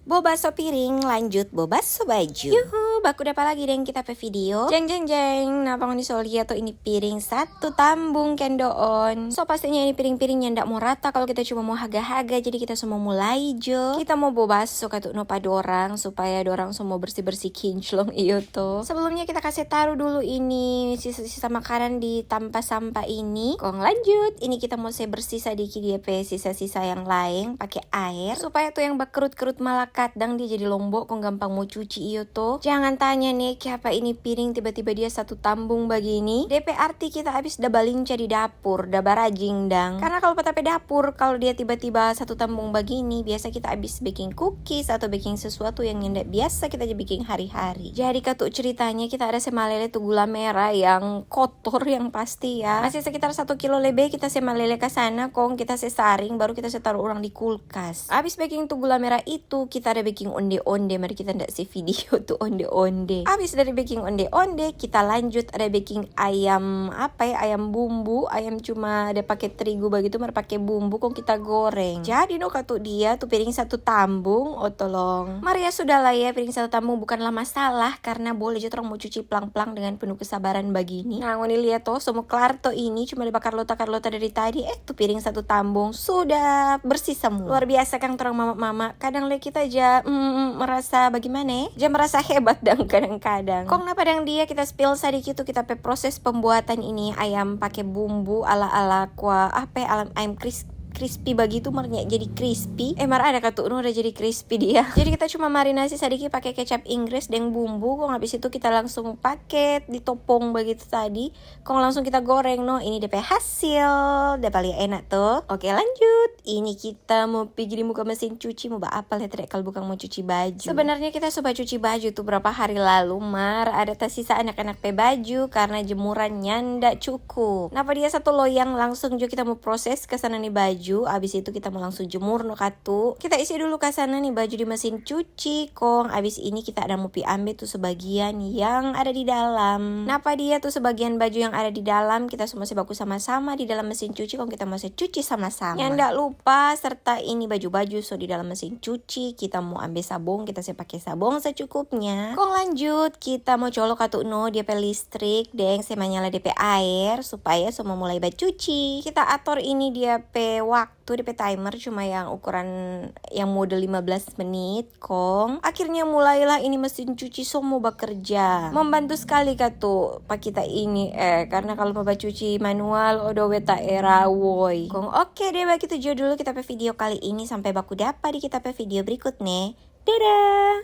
Bobaso piring, lanjut bobaso baju. Yuhu, baku dapat lagi deng kita pe video. Jeng jeng jeng, napang ni solia tuh ini piring satu tambung kendoon. So pastinya ini piring-piringnya ndak mau rata kalau kita cuma mau haga-haga. Jadi kita semua mulai jo. Kita mau bobaso katuk nopa dorang supaya dorang semua bersih-bersih kinclong iyo tuh. Sebelumnya kita kasih taruh dulu ini sisa-sisa makanan di tanpa sampah ini. Kong lanjut, ini kita mau bersih sedikit dia pe sisa-sisa yang lain pakai air supaya tuh yang bakerut-kerut malah kadang dia jadi lombok kok gampang mau cuci iyo tuh. Jangan tanya nih kenapa ini piring tiba-tiba dia satu tambung begini. DP arti kita habis dabalinca di dapur, dabarajing dang. Karena kalau petape dapur kalau dia tiba-tiba satu tambung begini, biasa kita habis baking cookies atau baking sesuatu yang tidak biasa kita aja baking hari-hari. Jadi katuk ceritanya kita ada semalele tuh gula merah yang kotor yang pasti ya. Masih sekitar 1 kilo lebih kita semalele ke sana kong kita sesaring baru kita taruh orang di kulkas. Habis baking tuh gula merah itu kita ada baking onde-onde, mari kita ndak see video tuh onde-onde. Habis dari baking onde-onde kita lanjut ada baking ayam ayam bumbu, ayam cuma ada pakai terigu begitu, mari pakai bumbu kok kita goreng. Jadi no katuk dia tuh piring satu tambung, oh tolong. Mari ya sudah lah ya, piring satu tambung bukanlah masalah karena boleh aja orang mau cuci pelang-pelang dengan penuh kesabaran begini. Nah, ngoni lihat tuh semua kelar tuh ini cuma dibakar lota dari tadi, tuh piring satu tambung sudah bersih semua. Luar biasa kan orang mama-mama. Kadang le kita aja merasa bagaimana ya? Merasa hebat dan kadang-kadang. Kok kenapa dang dia kita spill sedikit tuh kita pe proses pembuatan ini ayam pakai bumbu ala-ala ayam crispy begitu marnya jadi crispy. Ada katuk udah jadi crispy dia. Jadi kita cuma marinasi sedikit pakai kecap Inggris dan bumbu. Kok habis itu kita langsung paket ditopong begitu tadi. Kok langsung kita goreng no. Ini DP hasil. Udah paling enak tuh. Oke lanjut. Ini kita mau pergi di muka mesin cuci mau apa lihat kalau bukan mau cuci baju. Sebenarnya kita coba cuci baju tuh berapa hari lalu ada tersisa anak-anak pe baju karena jemurannya ndak cukup. Kenapa dia satu loyang langsung juga kita mau proses ke sana nih baju. Abis itu kita mau langsung jemur no katu. Kita isi dulu ke sana nih baju di mesin cuci kong. Abis ini kita ada mau ambil tuh sebagian yang ada di dalam. Kenapa dia tuh sebagian baju yang ada di dalam kita semua baku sama-sama di dalam mesin cuci kong kita mau cuci sama-sama. Yang ndak lupa serta ini baju-baju so di dalam mesin cuci kita mau ambil sabun kita pakai sabun secukupnya. Kong lanjut kita mau colok katu no dia pe listrik deng semanyala DP air supaya semua mulai cuci. Kita atur ini dia pe waktu DP timer cuma yang ukuran yang mode 15 menit kong. Akhirnya mulailah ini mesin cuci semua bekerja. Membantu sekali katu pak kita ini karena kalau mau cuci manual odo weta era woi. Kong oke deh begitu dulu kita pe video kali ini sampai baku dapat di kita pe video berikutnya. Dadah.